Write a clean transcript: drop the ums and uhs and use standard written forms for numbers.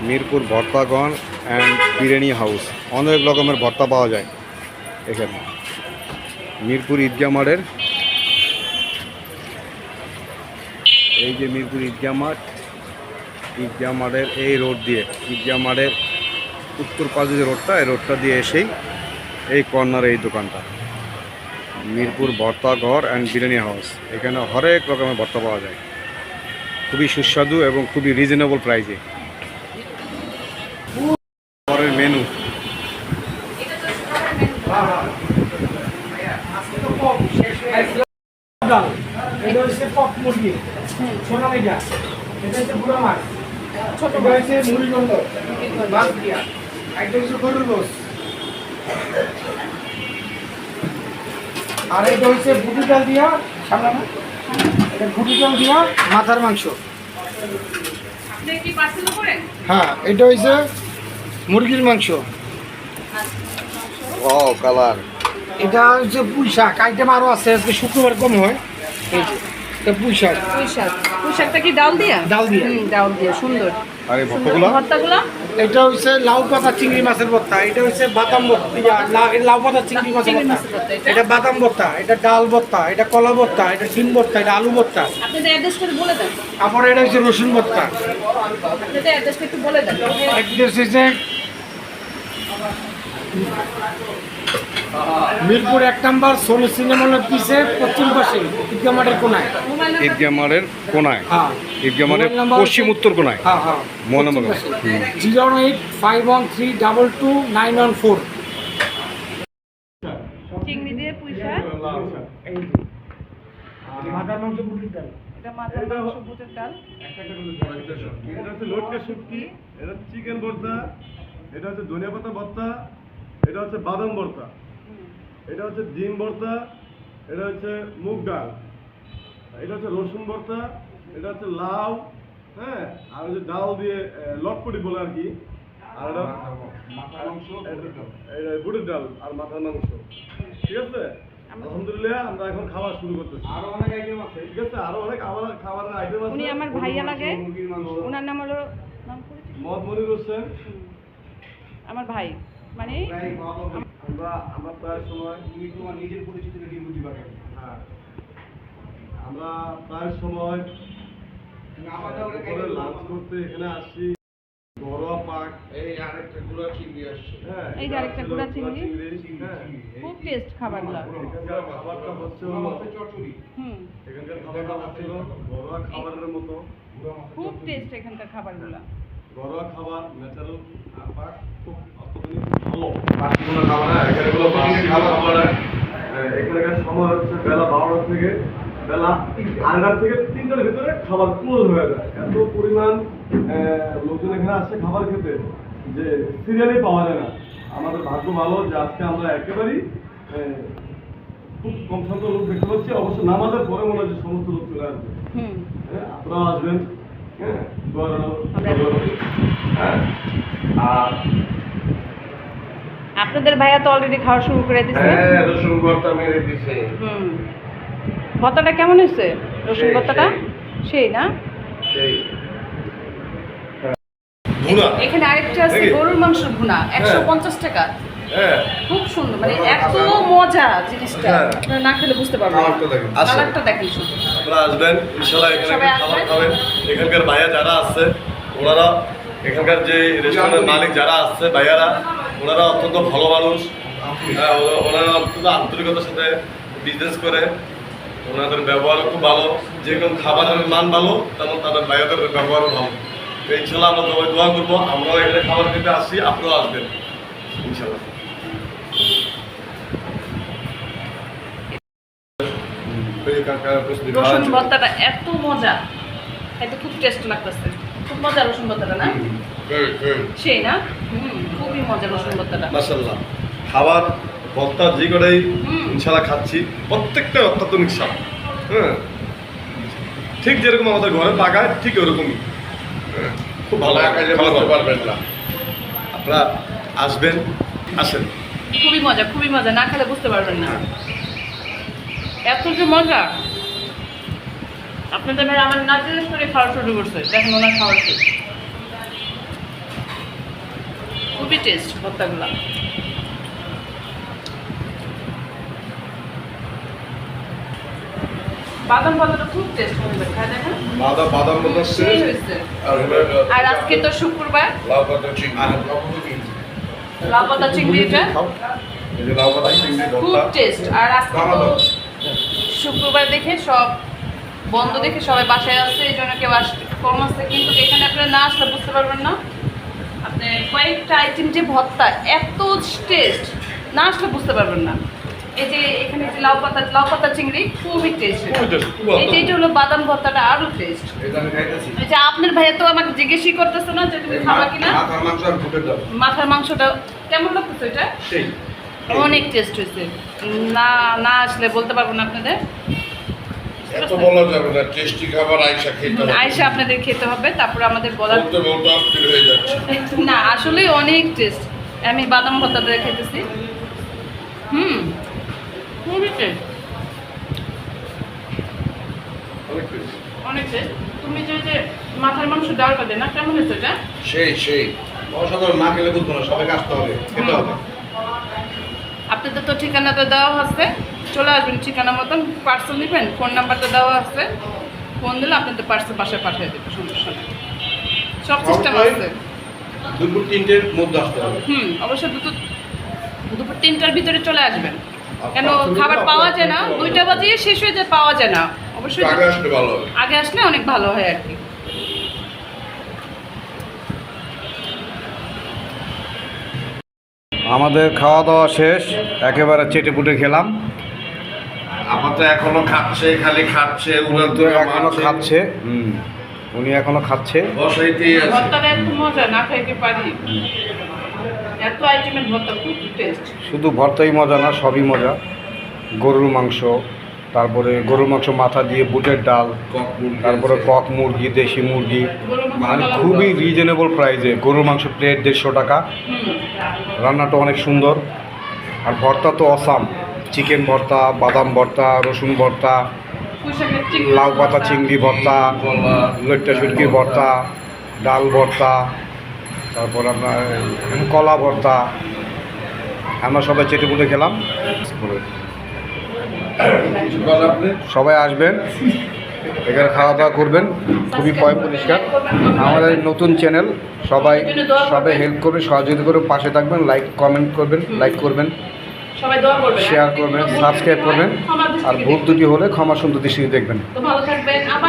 Mirpur ভর্তাগণ and biryani house, অনেক রকমের ভর্তা পাওয়া যায় এখানে। মিরপুর ঈদগাহ মাঠের, এই যে মিরপুর ঈদগাহ মাঠ, ঈদগাহ মাঠের এই রোড দিয়ে, ঈদগাহ মাঠের উত্তর পাশে যে রোডটা, এই রোডটা দিয়ে এসেই এই কর্নারে এই দোকানটা, মিরপুর ভর্তাঘর অ্যান্ড বিরিয়ানি হাউস। এখানে হরেক রকমের ভর্তা পাওয়া যায়, খুবই সুস্বাদু এবং খুবই রিজনেবল প্রাইসে। পরের মেনু এটা হচ্ছে পপ মুরগি, সোনা মেঘা, এটা হচ্ছে বুড়া মাছ, ছোট হচ্ছে মুড়িগন্ধ, মাছ দিয়া, এটা হচ্ছে গরুর গোস, আর এটা হচ্ছে বুটি ডাল দিয়া, সামনে না, এটা বুটি ডাল দিয়া মাথার মাংস। হ্যাঁ, এটা হচ্ছে মুরগির মাংস। ও কালার, এটা হচ্ছে পুঁই শাক, আইটেম আরও আছে, আজকে শুক্রবার কম হয়। এই যে এটা পুঁই শাক, পুঁই শাকটা কি ডাল দিয়া? ডাল দিয়া, ডাল দিয়া সুন্দর। আর এই ভর্তাগুলো এটা হচ্ছে লাউ পাতা চিংড়ি মাছের ভর্তা, এটা হচ্ছে বাদাম ভর্তা, লাউ পাতা চিংড়ি মাছের ভর্তা, এটা বাদাম ভর্তা, এটা ডাল ভর্তা, এটা কলা ভর্তা, এটা ডিম ভর্তা, এটা আলু ভর্তা। আপনাদের অ্যাড্রেস করে বলে দেন। তারপরে এটা হচ্ছে রসুন ভর্তা। আপনাদের অ্যাড্রেসটা একটু বলে দেন। অ্যাড্রেস হচ্ছে মিরপুর 1 নম্বর সোনি সিনেমা হলের পিছে পশ্চিম পাশে ঈদগাহ মাঠের কোনায়। ঈদগাহ মাঠের কোনায়, হ্যাঁ, ঈদগাহ মাঠের পশ্চিম উত্তর কোনায়। হ্যাঁ হ্যাঁ, মোবাইল নম্বর 08513229114। চিংড়ি দিয়ে পুঁই শাক, মাথার মাংস বুটির ডাল, এটা মাথার মাংস বুটের ডাল, এটা হচ্ছে লটকা শুটকি, এটা হচ্ছে চিকেন ভর্তা, এটা হচ্ছে ধনিয়া পাতা ভর্তা, এটা হচ্ছে বাদাম ভর্তা, এটা হচ্ছে ডিম ভর্তা, এটা হচ্ছে মুগ ডাল, এটা হচ্ছে রসুন ভর্তা, এটা হচ্ছে লাউ, হ্যাঁ, আর হচ্ছে ডাল দিয়ে লটপটি বলে আর কি, আর এটা বুটের ডাল আর মাথার মাংস। ঠিক আছে, আলহামদুলিল্লাহ আমরা এখন খাবার শুরু করতেছি। আরো অনেক আইটেম আছে, ঠিক আছে, আরো অনেক খাবারের আইটেম আছে। উনি আমার ভাইয়া লাগে, ওনার নাম হলো মোহাম্মদ মনির হোসেন, আমার ভাই, মানে আমরা প্রায় সময় তোমার নিজের পরিচিতি বুঝি পারে। হ্যাঁ, আমরা প্রায় সময় লাঞ্চ করতে এখানে আসি। ঘরোয়া পাক, এই আরেকটা গুড়া চিংড়ি আসছে, হ্যাঁ, এই যে আরেকটা গুড়া চিংড়ি, হ্যাঁ, খুব টেস্ট খাবারগুলো। এখানকার খাবারটা হচ্ছে এখানকার খাবারটা হচ্ছে ঘরোয়া খাবারের মতো, খুব টেস্ট এখানকার খাবারগুলো। ঘরোয়া খাবার, ন্যাচারাল পাক, খুব অত্যন্ত ভালো। বাকি কোনো খাবার না, এখানেগুলো বাকি খাবার না। এখানকার সময় হচ্ছে বেলা 12টা থেকে বেলা 8টা থেকে 3টার ভিতরে খাবার ক্লোজ হয়ে যায়। এত পরিমাণ লোকজন এখানে আসছে খাবার খেতে যে সিরিয়ালই পাওয়া যায় না। আমাদের ভাগ্য ভালো যে আজকে আমরা একেবারেই খুব কম সংখ্যক লোক দেখতে পাচ্ছি। অবশ্য নামাজের পরে মনে হচ্ছে সমস্ত লোক চলে আসবে। আপনারাও আসবেন, হ্যাঁ, আর আপনাদের ভাইয়া তো অলরেডি খাওয়া শুরু করে দিয়েছে। হ্যাঁ, রসুন ভর্তা মেরে দিছে। ভর্তাটা কেমন হয়েছে? রসুন ভর্তাটা সেই না, সেই এখানে আরেকটা আছে গরুর মাংস ভুনা, 150 টাকা। হ্যাঁ, খুব সুন্দর, মানে এত মজা জিনিসটা, আপনারা না খেলে বুঝতে পারবেন। কালারটা দেখেন শুধু। আপনারা আসবেন ইনশাআল্লাহ, এখানে সবাই খাবার আসবেন। খাবেন। এখানকার ভাইয়া যারা আছে ওনারা, এখানকার যে রেস্টুরেন্টের মালিক যারা আছে ভাইয়ারা, ওনারা অত্যন্ত ভালো মানুষ। ওনারা অত্যন্ত আন্তরিকতার সাথে বিজনেস করে, ওনাদের ব্যবহারও খুব ভালো। যেরকম খাবারের মান ভালো, তেমন তাদের ভাইয়াদের ব্যবহারও ভালো। তো ইনশাআল্লাহ আমরা সবাই দোয়া করবো, আমরাও এখানে খাবার খেতে আসি, আপনারাও আসবেন ইনশাআল্লাহ। রসুন ভর্তাটা এত মজা, এটা খুব টেস্ট লাগতেছে, খুব মজা রসুন ভর্তাটা না, সেই না, খুবই মজা রসুন ভর্তাটা। মাশাআল্লাহ, খাবার ভর্তা যে কটাই ইনশাআল্লাহ খাচ্ছি, প্রত্যেকটা অত্যাধুনিক স্বাদ। হ্যাঁ, ঠিক যেরকম আমাদের ঘরে পাকায় ঠিক ওরকমই। খুব ভালো পারবেন না, আপনারা আসবেন, আসেন। খুবই মজা, খুবই মজা, না খেলে বুঝতে পারবেন না এত যে মজা। আপনাদের ভাই আমার নাচের করে খাওয়া শুরু করছে, দেখেন ওনার খাওয়ার শেষ। খুবই টেস্ট ভর্তাগুলো। বাদাম ভর্তাটা খুব টেস্ট হবে, খায় দেখেন। বাদাম বলতে সেই হয়েছে। আর আজকে তো শুক্রবার, লাউ পাতা চিংড়ি লাউ পাতা চিংড়িটা এই যে লাউ পাতা চিংড়ি খুব ভর্তা টেস্ট। আর আজকে তো শুক্রবার দেখে সব বন্ধ, দেখে সবাই বাসায় আসছে, এই জন্য কেউ আসতে কম আসছে। কিন্তু এখানে আপনারা না আসলে বুঝতে পারবেন না, আপনি কয়েকটা আইটেম যে ভর্তা এত টেস্ট, না আসলে বুঝতে পারবেন না। এই যে এখানে যে লাউ পাতা চিংড়ি খুবই টেস্ট। এই যে এটা হলো বাদাম ভর্তাটা আরো টেস্ট। এটা আমি খাইতেছি এই যে আপনার ভাইয়া তো আমাকে জিজ্ঞেসই করতেছে না যে তুমি খাবা কিনা। মাথার মাংস আর বুটের ডাল মাথার মাংসটা কেমন লাগতেছে? এটা সেই অনেক টেস্ট হয়েছে। না না আসলে বলতে পারবো না আপনাদের। এত বলা যাবে না, টেস্টি খাবার আইসা খেতে হবে। আয়সা আপনাদের খেতে হবে, তারপর আমাদের বলার বলতে বলতে অস্থির হয়ে যাচ্ছে। না আসলে অনেক টেস্ট। আমি বাদাম ভর্তা দিয়ে খেতেছি। খুবই টেস্ট, অনেক বেশি অনেক টেস্ট। তুমি যে মাথার মাংস ডালটা দেয় না, কেমন হয়েছে এটা? সেই অসাধারণ, না খেলে বুঝবো না, সবাইকে আসতে হবে, খেতে হবে। আপনাদের তো ঠিকানাটা দেওয়া আছে, চলে আসবেন ঠিকানা মতন। পার্সেল নেবেন, ফোন নাম্বারটা দেওয়া আছে, ফোন দিলে আপনাদের পার্সেল বাসায় পাঠিয়ে দেবে, সমস্যা নেই। সব সিস্টেম আছে। দুপুর 3টের মধ্যে আসতে হবে। অবশ্যই দুপুর 3টার ভিতরে চলে আসবেন, কেন খাবার পাওয়া যায় না, 2টা বাজে শেষ হয়ে যায়, পাওয়া যায় না। অবশ্যই আগে আসলে ভালো হবে। আগে আসলে অনেক ভালো হয় আর কি। আমাদের খাওয়া দাওয়া শেষ, একেবারে চেটে পুটে খেলাম। আপাতত এখনো খাচ্ছে, খালি খাচ্ছে, উনি তো এখনো খাচ্ছে। উনি এখনো খাচ্ছে। বসাইতেই আছে। ভর্তাটা এত মজা, না খাইতে পারি। এত আইটেমের ভর্তা খুব টেস্ট। শুধু ভর্তাই মজা না, সবই মজা। গরুর মাংস, তারপরে গরুর মাংস মাথা দিয়ে বুটের ডাল, তারপরে কক মুরগি, দেশি মুরগি, মানে খুবই রিজনেবল প্রাইসে গরুর মাংস প্লেট 150 টাকা। রান্নাটা অনেক সুন্দর। আর ভর্তা তো অসাম, চিকেন ভর্তা, বাদাম ভর্তা, রসুন ভর্তা, লাউ পাতা চিংড়ি ভর্তা, লইট্টা শুটকির ভর্তা, ডাল ভর্তা, তারপর আপনার কলা ভর্তা। আমরা সবাই চেটে পুটে খেলাম। সবাই আসবেন, এখানে খাওয়া দাওয়া করবেন, খুবই পয় পরিষ্কার। আমাদের নতুন চ্যানেল, সবাই হেল্প করবেন, সহযোগিতা করে পাশে থাকবেন, লাইক করবেন, সবাই দোয়া করবেন, শেয়ার করবেন, সাবস্ক্রাইব করবেন। আর ভুল দুটি হলে ক্ষমা সুন্দর দৃষ্টিতে দেখবেন। তো ভালো থাকবেন। আবার